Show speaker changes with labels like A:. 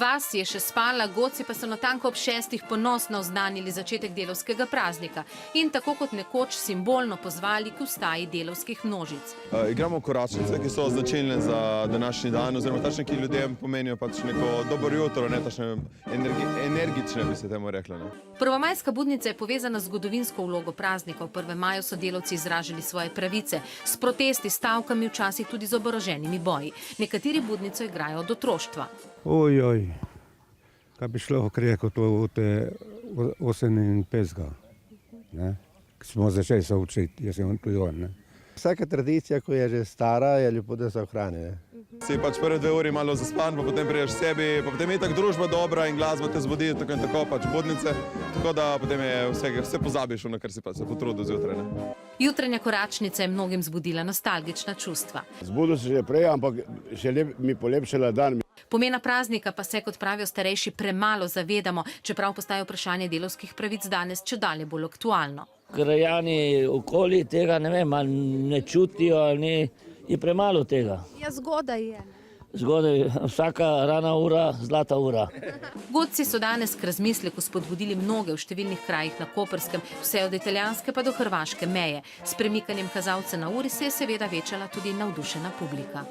A: Vas je še spala, Godci pa so natanko ob 6. ponosno oznanili začetek delavskega praznika in tako kot nekoč simbolno pozvali k vstaji delavskih množic.
B: Igramo koračnice, ki so značilne za današnji dan, oziroma takšne, ki ljudem pomenijo pač neko dobro jutro, ne takšne energične, bi se temu reklo.
A: Prvomajska budnica je povezana z zgodovinsko vlogo praznika. V 1. maju so delavci izražali svoje pravice, s protesti, stavkami, včasih tudi z oboroženimi boji. Nekateri budnico igrajo od otroštva.
C: Ojoj, kaj bi šlo rekel to v te 58. Smo začeli se učiti, jaz sem tudi on.
D: Vsaka tradicija, ko je že stara, je lepo, da se ohrani.
B: Si pač prve 2 uri malo zaspan, pa potem priješ sebi, pa potem je tako družba dobra in glasba te zbudi, tako in tako, pač budnice, tako da potem je vse pozabiš, na kar si pa se potrudil zjutraj.
A: Jutranja koračnica je mnogim zbudila nostalgična čustva.
E: Zbudil se že prej, ampak še mi polepšala dan.
A: Pomena praznika pa se, kot pravijo starejši, premalo zavedamo, čeprav postaje vprašanje delavskih pravic danes čedalje bolj aktualno.
F: Krajani okoli tega, ne vem, ne čutijo, je premalo tega.
G: Ja, zgodaj je.
F: Zgodaj, vsaka rana ura, zlata ura.
A: Godci so danes k razmisleku spodbudili mnoge v številnih krajih na Koperskem, vse od italijanske pa do hrvaške meje. S premikanjem kazalca na uri se je seveda večala tudi navdušena publika.